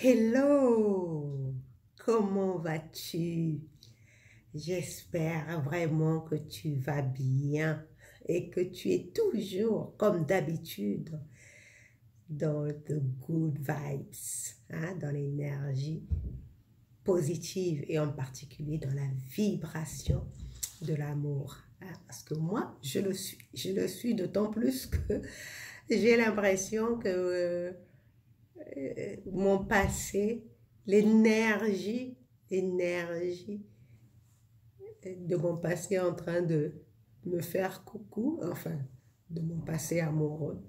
Hello, comment vas-tu? J'espère vraiment que tu vas bien et que tu es toujours, comme d'habitude, dans the good vibes, hein, dans l'énergie positive et en particulier dans la vibration de l'amour. Hein, parce que moi, je le suis d'autant plus que j'ai l'impression que mon passé, l'énergie de mon passé en train de me faire coucou, enfin, de mon passé amoureux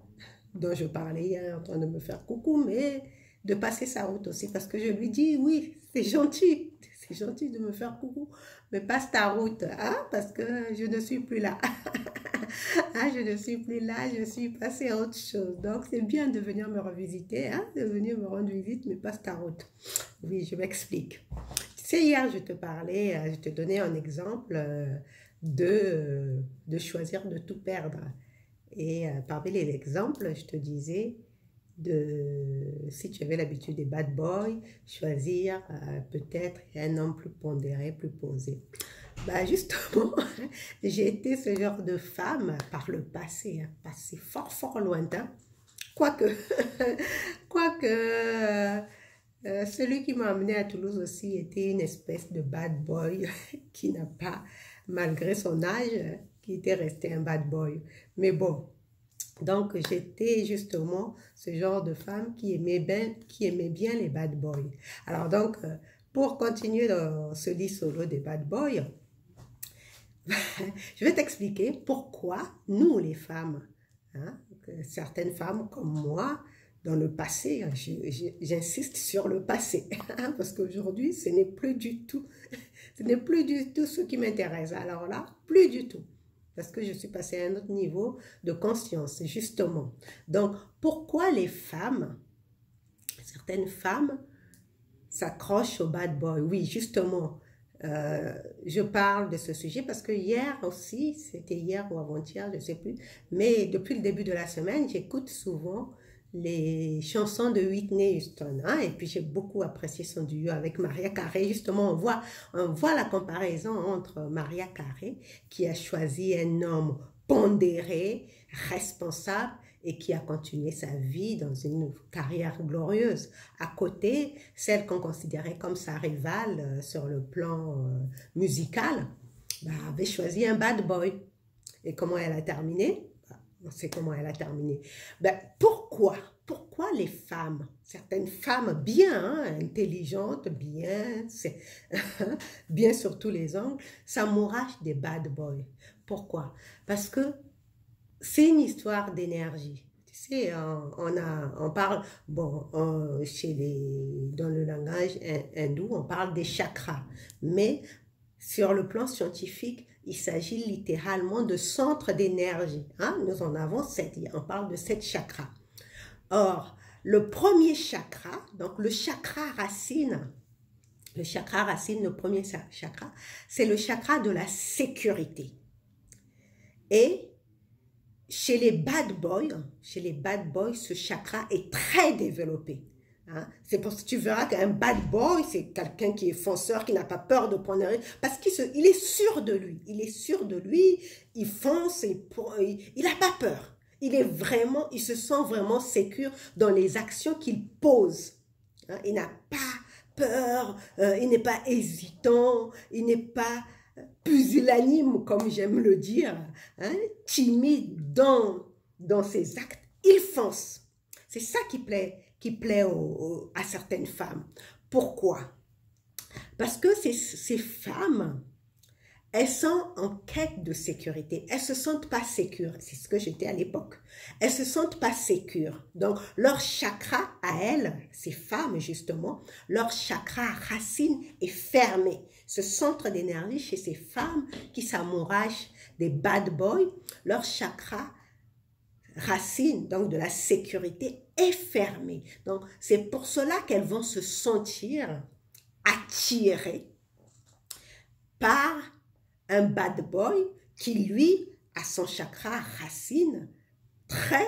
dont je parlais hier en train de me faire coucou, mais de passer sa route aussi parce que je lui dis, oui, c'est gentil de me faire coucou, mais passe ta route, hein, parce que je ne suis plus là. Ah, je ne suis plus là, je suis passée à autre chose. Donc, c'est bien de venir me revisiter, hein, de venir me rendre visite, mais passe ta route. Oui, je m'explique. Tu sais, hier, je te parlais, je te donnais un exemple de choisir de tout perdre. Et parmi les exemples, je te disais si tu avais l'habitude des bad boys, choisir peut-être un homme plus pondéré, plus posé. Bah justement, j'ai été ce genre de femme par le passé, hein, passé fort fort lointain. Quoique, quoique celui qui m'a amené à Toulouse aussi était une espèce de bad boy qui n'a pas, malgré son âge, qui était resté un bad boy. Mais bon, donc j'étais justement ce genre de femme qui aimait bien les bad boys. Alors donc, pour continuer dans ce lit solo des bad boys, je vais t'expliquer pourquoi nous, les femmes, hein, certaines femmes comme moi, dans le passé, j'insiste sur le passé, hein, parce qu'aujourd'hui, ce n'est plus du tout ce qui m'intéresse. Alors là, plus du tout, parce que je suis passée à un autre niveau de conscience, justement. Donc, pourquoi les femmes, certaines femmes, s'accrochent au bad boy? Oui, justement, je parle de ce sujet parce que hier aussi, c'était hier ou avant-hier, je ne sais plus, mais depuis le début de la semaine, j'écoute souvent les chansons de Whitney Houston, hein, et puis j'ai beaucoup apprécié son duo avec Mariah Carey. Justement, on voit la comparaison entre Mariah Carey, qui a choisi un homme pondéré, responsable, et qui a continué sa vie dans une carrière glorieuse. À côté, celle qu'on considérait comme sa rivale sur le plan musical, bah, avait choisi un bad boy. Et comment elle a terminé? Bah, on sait comment elle a terminé. Ben, pourquoi les femmes, certaines femmes bien, hein, intelligentes, bien, bien sur tous les angles, s'amourachent des bad boys? Pourquoi? Parce que c'est une histoire d'énergie. Tu sais, on parle, bon, dans le langage hindou, on parle des chakras. Mais sur le plan scientifique, il s'agit littéralement de centres d'énergie. Hein? Nous en avons 7, on parle de 7 chakras. Or, le premier chakra, donc le premier chakra, c'est le chakra de la sécurité. Et chez les bad boys, ce chakra est très développé. Hein? C'est pour ça que tu verras qu'un bad boy, c'est quelqu'un qui est fonceur, qui n'a pas peur de prendre un risque, parce qu'il est sûr de lui. Il est sûr de lui, il fonce, il n'a pas peur. Il se sent vraiment sécure dans les actions qu'il pose. Hein? Il n'a pas peur, il n'est pas hésitant, il n'est pas pusillanime, comme j'aime le dire, hein, timide dans ses actes, il fonce. C'est ça qui plaît à certaines femmes. Pourquoi? Parce que ces femmes, elles sont en quête de sécurité. Elles ne se sentent pas sécures. C'est ce que j'étais à l'époque. Elles ne se sentent pas sécures. Donc, leur chakra à elles, ces femmes justement, leur chakra racine est fermé. Ce centre d'énergie chez ces femmes qui s'amourachent des bad boys, leur chakra racine, donc de la sécurité, est fermé. Donc, c'est pour cela qu'elles vont se sentir attirées par un bad boy qui, lui, a son chakra racine très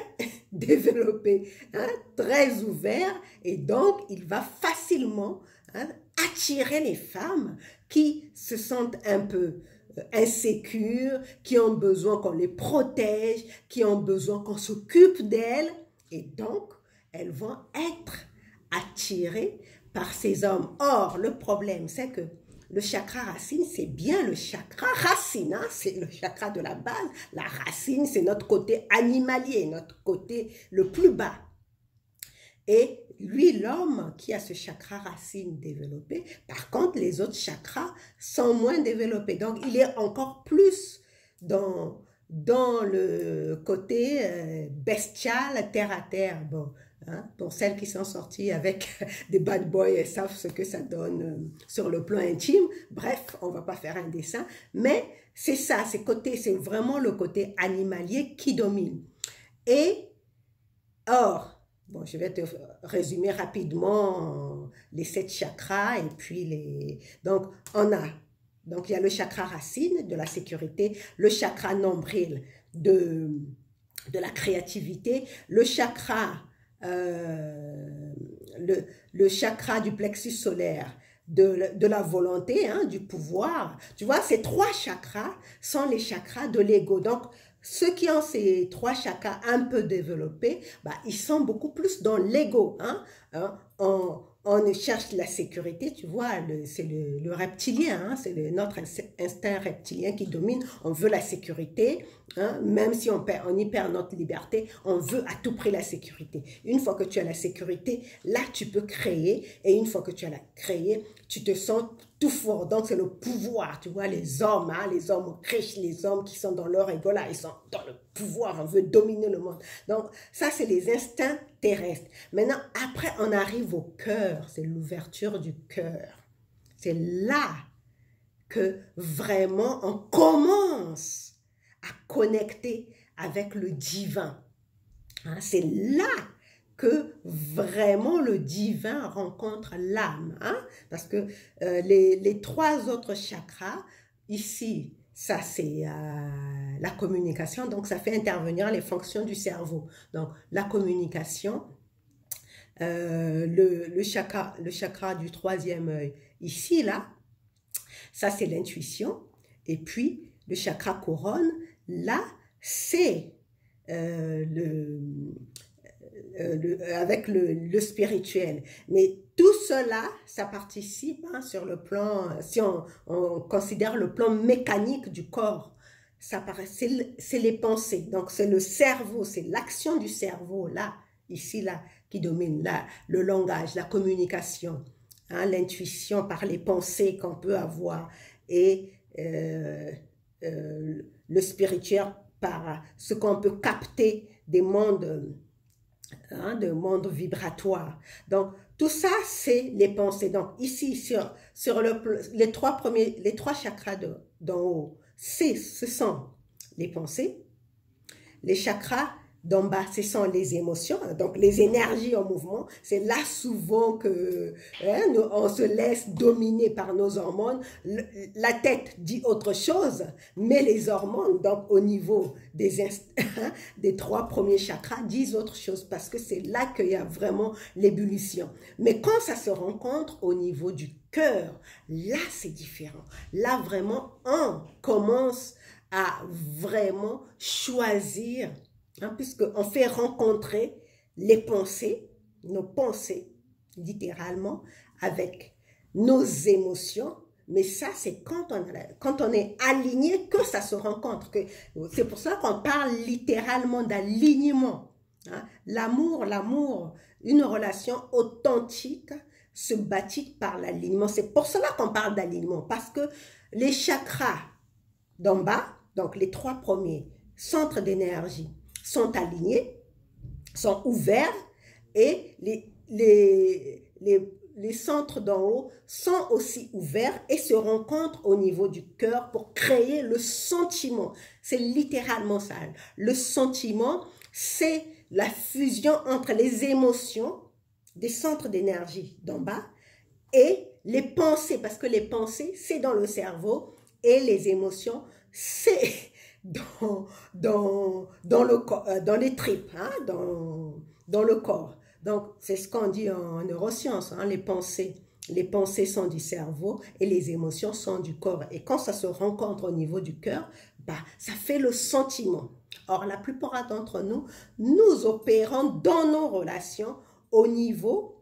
développé, hein, très ouvert, et donc il va facilement, hein, attirer les femmes qui se sentent un peu insécures, qui ont besoin qu'on les protège, qui ont besoin qu'on s'occupe d'elles, et donc elles vont être attirées par ces hommes. Or, le problème, c'est que le chakra racine, c'est bien le chakra racine, hein? C'est le chakra de la base. La racine, c'est notre côté animalier, notre côté le plus bas. Et lui, l'homme qui a ce chakra racine développé, par contre, les autres chakras sont moins développés. Donc, il est encore plus dans le côté bestial, terre à terre. Bon, hein, pour celles qui sont sorties avec des bad boys, elles savent ce que ça donne sur le plan intime. Bref, on ne va pas faire un dessin, mais c'est ça, c'est vraiment le côté animalier qui domine. Et, or, bon, je vais te résumer rapidement les 7 chakras et puis les... Donc, il y a le chakra racine de la sécurité, le chakra nombril de la créativité, le chakra, le chakra du plexus solaire de la volonté, hein, du pouvoir. Tu vois, ces 3 chakras sont les chakras de l'ego. Donc, ceux qui ont ces 3 chakras un peu développés, bah, ils sont beaucoup plus dans l'ego. Hein, on cherche la sécurité, tu vois, c'est le reptilien, hein, c'est notre instinct reptilien qui domine. On veut la sécurité, hein, même si on y perd notre liberté, on veut à tout prix la sécurité. Une fois que tu as la sécurité, là tu peux créer, et une fois que tu as créé, tu te sens tout fort. Donc c'est le pouvoir, tu vois, les hommes, hein, les hommes riches, les hommes qui sont dans leur ego là, ils sont dans le pouvoir, on veut dominer le monde. Donc ça c'est les instincts terrestres. Maintenant, après on arrive au cœur, c'est l'ouverture du cœur. C'est là que vraiment on commence à connecter avec le divin. Hein, c'est là que vraiment le divin rencontre l'âme. Hein? Parce que les 3 autres chakras, ici, ça c'est la communication, donc ça fait intervenir les fonctions du cerveau. Donc la communication, le chakra du 3e œil, ici, là, ça c'est l'intuition. Et puis le chakra couronne, là, c'est avec le spirituel. Mais tout cela, ça participe, hein, sur le plan, si on considère le plan mécanique du corps, c'est les pensées. Donc c'est le cerveau, c'est l'action du cerveau, là, ici, là, qui domine, là, le langage, la communication, hein, l'intuition par les pensées qu'on peut avoir, et le spirituel par ce qu'on peut capter des mondes, hein, de monde vibratoire. Donc, tout ça, c'est les pensées. Donc, ici, sur les 3 chakras d'en haut, ce sont les pensées. Les chakras d'en bas, ce sont les émotions, donc les énergies en mouvement. C'est là souvent que, hein, on se laisse dominer par nos hormones. La tête dit autre chose, mais les hormones, donc au niveau des 3 premiers chakras, disent autre chose, parce que c'est là qu'il y a vraiment l'ébullition. Mais quand ça se rencontre au niveau du cœur, là c'est différent. Là vraiment, on commence à vraiment choisir, hein, puisqu'on fait rencontrer les pensées, nos pensées, littéralement, avec nos émotions. Mais ça, c'est quand on est aligné que ça se rencontre. C'est pour ça qu'on parle littéralement d'alignement. Hein. L'amour, une relation authentique se bâtit par l'alignement. C'est pour cela qu'on parle d'alignement, parce que les chakras d'en bas, donc les 3 premiers centres d'énergie, sont alignés, sont ouverts, et les centres d'en haut sont aussi ouverts et se rencontrent au niveau du cœur pour créer le sentiment. C'est littéralement ça. Le sentiment, c'est la fusion entre les émotions des centres d'énergie d'en bas et les pensées, parce que les pensées, c'est dans le cerveau, et les émotions, c'est dans le corps, dans les tripes, hein, dans le corps. Donc, c'est ce qu'on dit en neurosciences, hein, les pensées. Les pensées sont du cerveau et les émotions sont du corps. Et quand ça se rencontre au niveau du cœur, bah, ça fait le sentiment. Or, la plupart d'entre nous, nous opérons dans nos relations au niveau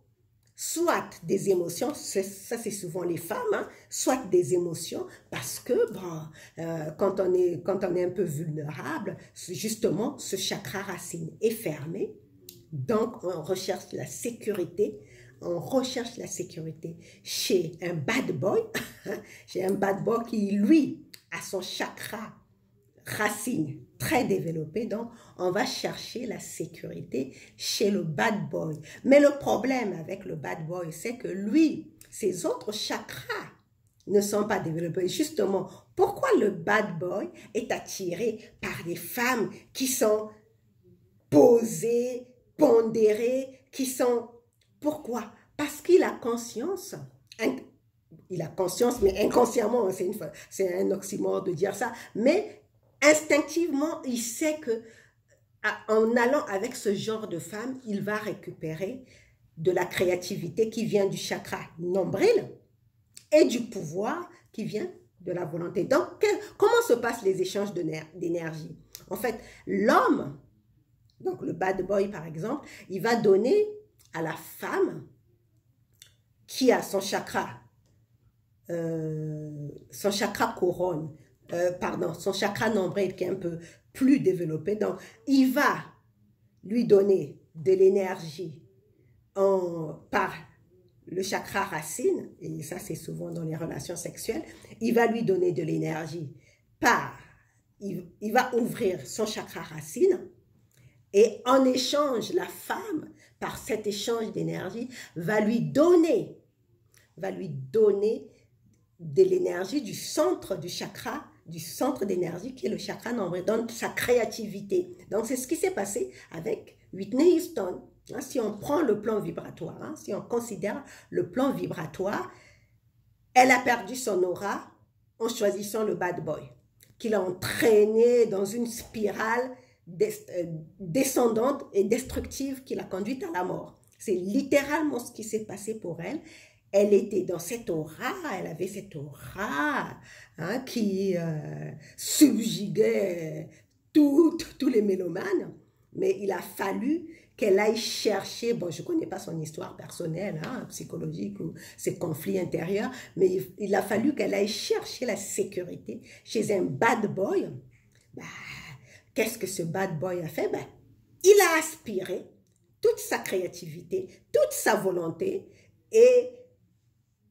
soit des émotions, ça c'est souvent les femmes, hein, soit des émotions, parce que bon, quand on est un peu vulnérable, justement, ce chakra racine est fermé, donc on recherche la sécurité, chez un bad boy, chez un bad boy qui, lui, a son chakra racine très développée, donc on va chercher la sécurité chez le bad boy. Mais le problème avec le bad boy, c'est que lui, ses autres chakras ne sont pas développés. Justement, pourquoi le bad boy est attiré par des femmes qui sont posées, pondérées, qui sont... Pourquoi? Parce qu'il a conscience, mais inconsciemment, c'est un oxymore de dire ça, mais instinctivement, il sait que en allant avec ce genre de femme, il va récupérer de la créativité qui vient du chakra nombril et du pouvoir qui vient de la volonté. Donc, comment se passent les échanges d'énergie? En fait, l'homme, donc le bad boy par exemple, il va donner à la femme qui a son chakra couronne, son chakra nombril qui est un peu plus développé. Donc, il va lui donner de l'énergie par le chakra racine, et ça c'est souvent dans les relations sexuelles, il va lui donner de l'énergie il va ouvrir son chakra racine, et en échange, la femme, par cet échange d'énergie, va lui donner de l'énergie du centre du chakra, du centre d'énergie qui est le chakra nombril, donc sa créativité. Donc c'est ce qui s'est passé avec Whitney Houston. Hein, si on prend le plan vibratoire, hein, si on considère le plan vibratoire, elle a perdu son aura en choisissant le bad boy, qui l'a entraîné dans une spirale descendante et destructive qui l'a conduite à la mort. C'est littéralement ce qui s'est passé pour elle. Elle était dans cette aura, elle avait cette aura hein, qui subjuguait tous les mélomanes, mais il a fallu qu'elle aille chercher, bon je ne connais pas son histoire personnelle, hein, psychologique ou ses conflits intérieurs, mais il a fallu qu'elle aille chercher la sécurité chez un bad boy. Bah, qu'est-ce que ce bad boy a fait? Bah, il a aspiré toute sa créativité, toute sa volonté et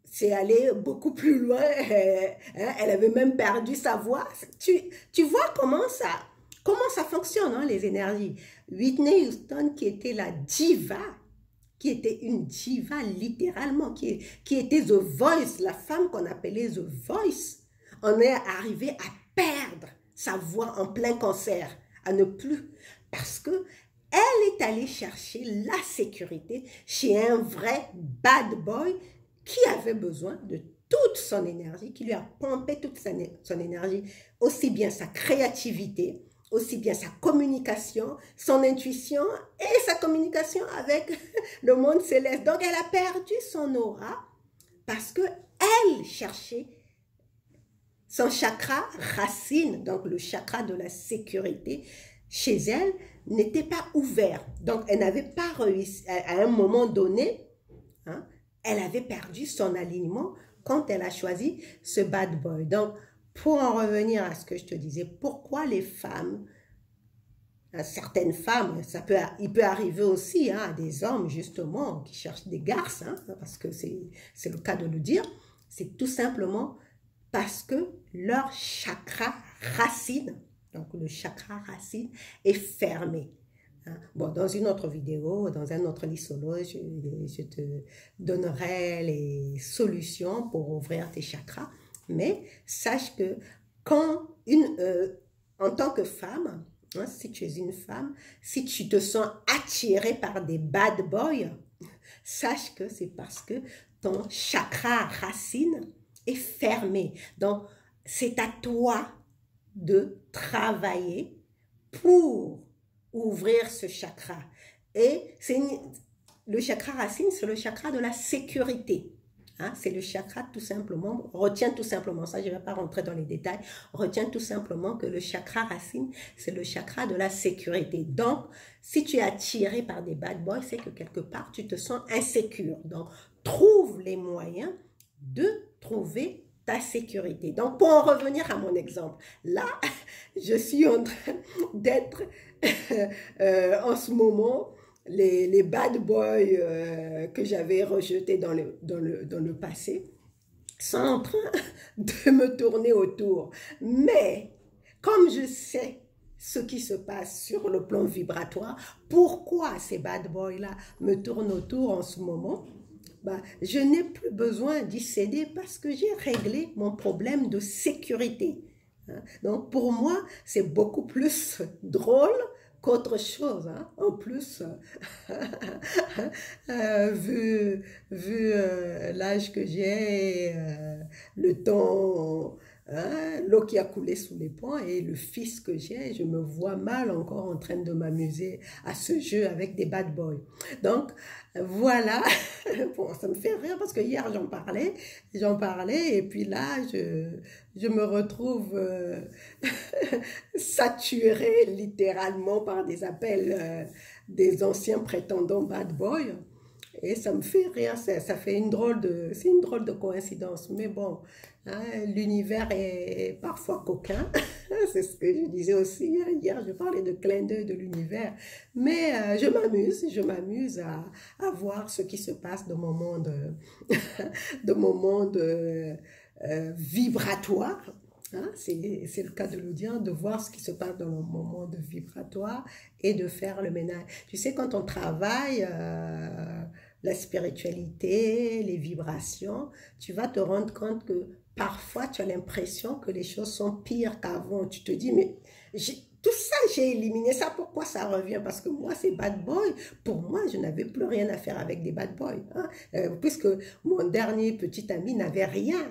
c'est allé beaucoup plus loin, elle avait même perdu sa voix. Tu vois comment ça fonctionne, hein, les énergies. Whitney Houston, qui était la diva, qui était une diva littéralement, qui était The Voice, la femme qu'on appelait The Voice, en est arrivé à perdre sa voix en plein concert, à ne plus, parce que elle est allée chercher la sécurité chez un vrai bad boy qui avait besoin de toute son énergie, qui lui a pompé toute son énergie, aussi bien sa créativité, aussi bien sa communication, son intuition et sa communication avec le monde céleste. Donc, elle a perdu son aura parce qu'elle cherchait son chakra racine, donc le chakra de la sécurité, chez elle, n'était pas ouvert. Donc, elle n'avait pas réussi, à un moment donné, hein, elle avait perdu son alignement quand elle a choisi ce bad boy. Donc, pour en revenir à ce que je te disais, pourquoi les femmes, certaines femmes, il peut arriver aussi hein, à des hommes justement qui cherchent des garces, hein, parce que c'est le cas de le dire, c'est tout simplement parce que leur chakra racine, donc le chakra racine est fermé. Bon, dans une autre vidéo, dans un autre lit solo, je te donnerai les solutions pour ouvrir tes chakras. Mais sache que en tant que femme, hein, si tu es une femme, si tu te sens attirée par des bad boys, sache que c'est parce que ton chakra racine est fermé. Donc, c'est à toi de travailler pour ouvrir ce chakra. Et le chakra racine, c'est le chakra de la sécurité. Hein, c'est le chakra tout simplement, retiens tout simplement ça, je ne vais pas rentrer dans les détails, retiens tout simplement que le chakra racine, c'est le chakra de la sécurité. Donc, si tu es attiré par des bad boys, c'est que quelque part, tu te sens insécure. Donc, trouve les moyens de trouver ta sécurité. Donc, pour en revenir à mon exemple, là, je suis en train d'être en ce moment les bad boys que j'avais rejetés dans le passé sont en train de me tourner autour. Mais comme je sais ce qui se passe sur le plan vibratoire, pourquoi ces bad boys-là me tournent autour en ce moment, bah, je n'ai plus besoin d'y céder parce que j'ai réglé mon problème de sécurité. Donc pour moi, c'est beaucoup plus drôle qu'autre chose. Hein. En plus, vu l'âge que j'ai, le temps, hein, l'eau qui a coulé sous les ponts et le fils que j'ai, je me vois mal encore en train de m'amuser à ce jeu avec des bad boys. Donc, voilà, bon, ça me fait rire parce que hier j'en parlais et puis là, je me retrouve saturée littéralement par des appels des anciens prétendants bad boys. Et ça me fait rire, ça fait c'est une drôle de coïncidence. Mais bon, hein, l'univers est parfois coquin. C'est ce que je disais aussi hier, je parlais de clin d'œil de l'univers. Mais je m'amuse à voir ce qui se passe dans mon monde, de mon monde vibratoire. Hein, c'est le cas de l'audience, de voir ce qui se passe dans le moment de vibratoire et de faire le ménage. Tu sais, quand on travaille la spiritualité, les vibrations, tu vas te rendre compte que parfois tu as l'impression que les choses sont pires qu'avant. Tu te dis, mais tout ça, j'ai éliminé ça, pourquoi ça revient? Parce que moi, c'est bad boy. Pour moi, je n'avais plus rien à faire avec des bad boys. Hein? Puisque mon dernier petit ami n'avait rien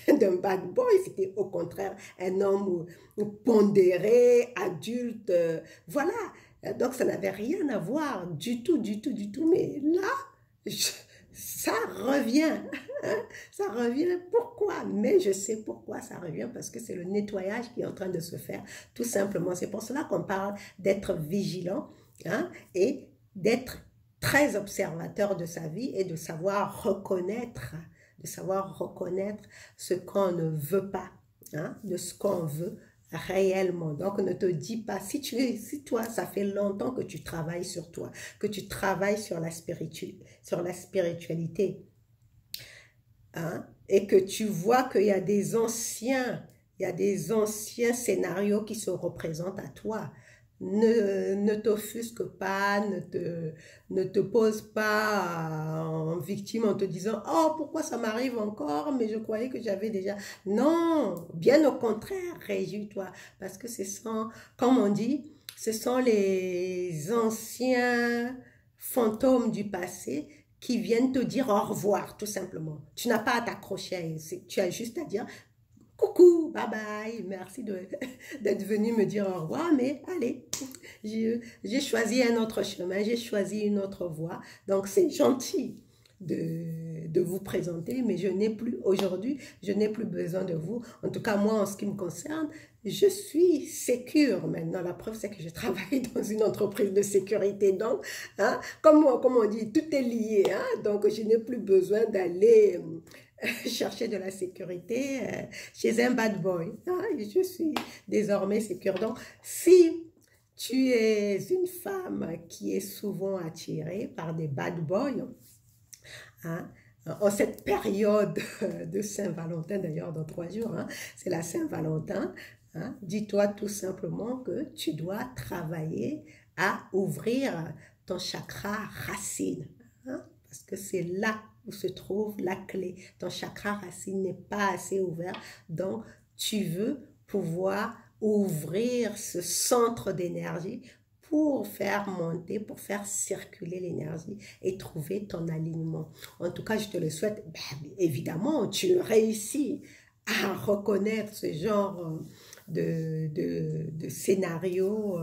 d'un bad boy. C'était au contraire un homme pondéré, adulte. Voilà. Donc, ça n'avait rien à voir du tout. Mais là, ça revient. Ça revient. Pourquoi? Mais je sais pourquoi ça revient, parce que c'est le nettoyage qui est en train de se faire, tout simplement. C'est pour cela qu'on parle d'être vigilant, hein, et d'être très observateur de sa vie et de savoir reconnaître ce qu'on ne veut pas, hein, de ce qu'on veut réellement. Donc, ne te dis pas, si toi, ça fait longtemps que tu travailles sur toi, que tu travailles sur la spiritualité, hein, et que tu vois qu'il y a des anciens scénarios qui se représentent à toi. Ne t'offusque pas, ne te pose pas en victime en te disant « Oh, pourquoi ça m'arrive encore? Mais je croyais que j'avais déjà... » Non, bien au contraire, réjouis-toi. Parce que comme on dit, ce sont les anciens fantômes du passé qui viennent te dire au revoir, tout simplement. Tu n'as pas à t'accrocher à eux. Tu as juste à dire coucou, bye bye, merci d'être venu me dire au revoir, mais allez, j'ai choisi un autre chemin, j'ai choisi une autre voie, donc c'est gentil de vous présenter, mais aujourd'hui, je n'ai plus besoin de vous. En tout cas, moi, en ce qui me concerne, je suis sécure maintenant. La preuve, c'est que je travaille dans une entreprise de sécurité. Donc, hein, comme on dit, tout est lié. Hein, donc, je n'ai plus besoin d'aller chercher de la sécurité chez un bad boy. Hein, je suis désormais sécure. Donc, si tu es une femme qui est souvent attirée par des bad boys, hein, en cette période de Saint-Valentin, d'ailleurs dans 3 jours, hein, c'est la Saint-Valentin, hein, dis-toi tout simplement que tu dois travailler à ouvrir ton chakra racine, hein, parce que c'est là où se trouve la clé. Ton chakra racine n'est pas assez ouvert, donc tu veux pouvoir ouvrir ce centre d'énergie pour faire monter, pour faire circuler l'énergie et trouver ton alignement. En tout cas, je te le souhaite. Ben, évidemment, tu réussis à reconnaître ce genre de scénario,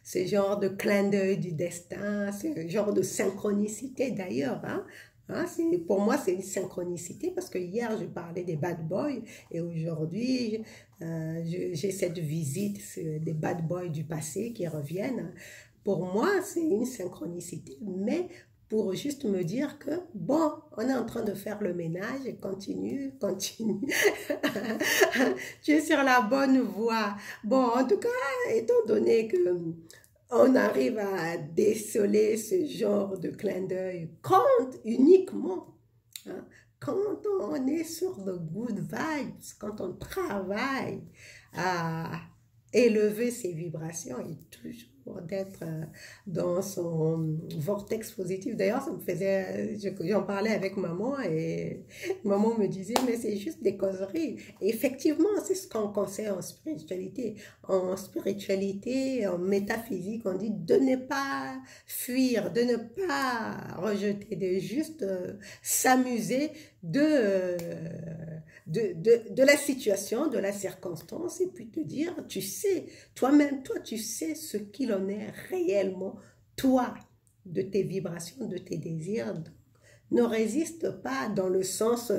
ce genre de clin d'œil du destin, ce genre de synchronicité d'ailleurs. Hein. Hein, pour moi, c'est une synchronicité parce que hier, je parlais des bad boys et aujourd'hui, j'ai cette visite des bad boys du passé qui reviennent. Pour moi, c'est une synchronicité, mais pour juste me dire que, bon, on est en train de faire le ménage et continue, continue. Tu es sur la bonne voie. Bon, en tout cas, étant donné que on arrive à déceler ce genre de clin d'œil quand uniquement, hein, quand on est sur the good vibes, quand on travaille à élever ses vibrations et toujours d'être dans son vortex positif. D'ailleurs, ça me faisait, j'en parlais avec maman et maman me disait, mais c'est juste des causeries. Et effectivement, c'est ce qu'on conseille en spiritualité. En spiritualité, en métaphysique, on dit de ne pas fuir, de ne pas rejeter, de juste s'amuser de la situation, de la circonstance, et puis te dire, tu sais, toi-même, toi, tu sais ce qu'il en est réellement, toi, de tes vibrations, de tes désirs. Ne résiste pas dans le sens,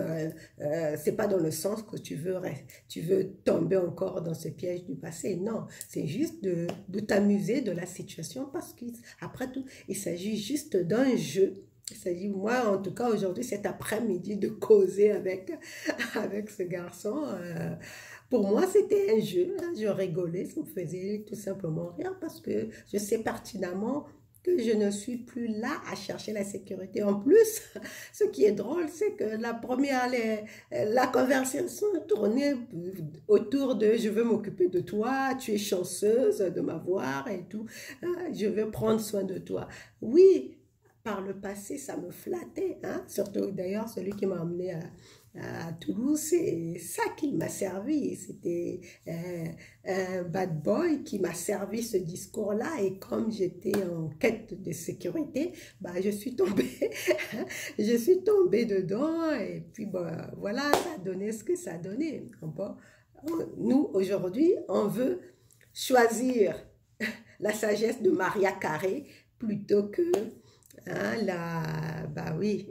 c'est pas dans le sens que tu veux tomber encore dans ce piège du passé. Non, c'est juste de t'amuser de la situation parce qu'après tout, il s'agit juste d'un jeu. Il s'agit, moi, en tout cas, aujourd'hui, cet après-midi, de causer avec ce garçon. Pour moi, c'était un jeu. Hein, je rigolais, ça me faisait tout simplement rire parce que je sais pertinemment que je ne suis plus là à chercher la sécurité. En plus, ce qui est drôle, c'est que la conversation tournait autour de « je veux m'occuper de toi, tu es chanceuse de m'avoir et tout, je veux prendre soin de toi ». Oui, par le passé, ça me flattait, hein? Surtout d'ailleurs celui qui m'a emmené à Toulouse, c'est ça qu'il m'a servi. C'était un bad boy qui m'a servi ce discours-là et comme j'étais en quête de sécurité, bah, je suis tombée dedans et puis bah, voilà, ça a donné ce que ça a donné. Bon, nous, aujourd'hui, on veut choisir la sagesse de Maria Carré plutôt que hein, bah oui,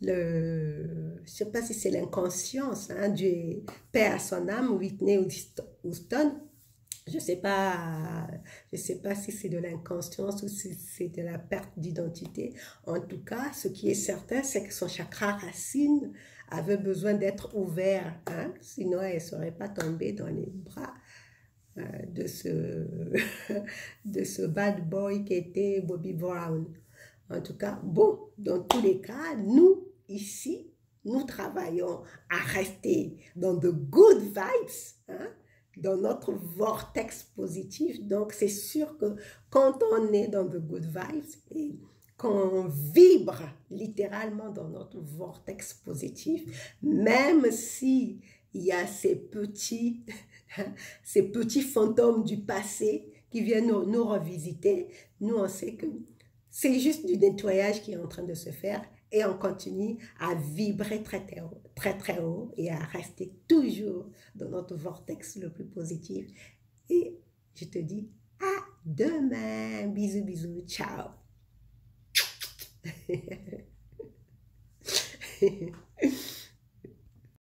je sais pas si c'est l'inconscience hein, du père à son âme, Whitney Houston. Je sais pas si c'est de l'inconscience ou si c'est de la perte d'identité. En tout cas, ce qui est certain, c'est que son chakra racine avait besoin d'être ouvert, hein, sinon elle ne serait pas tombée dans les bras de de ce bad boy qui était Bobby Brown. En tout cas, bon, dans tous les cas, nous, ici, nous travaillons à rester dans de good vibes, hein, dans notre vortex positif. Donc, c'est sûr que quand on est dans de good vibes et qu'on vibre littéralement dans notre vortex positif, même si il y a ces petits fantômes du passé qui viennent nous revisiter, nous, on sait que c'est juste du nettoyage qui est en train de se faire et on continue à vibrer très, très haut et à rester toujours dans notre vortex le plus positif. Et je te dis à demain. Bisous, bisous. Ciao.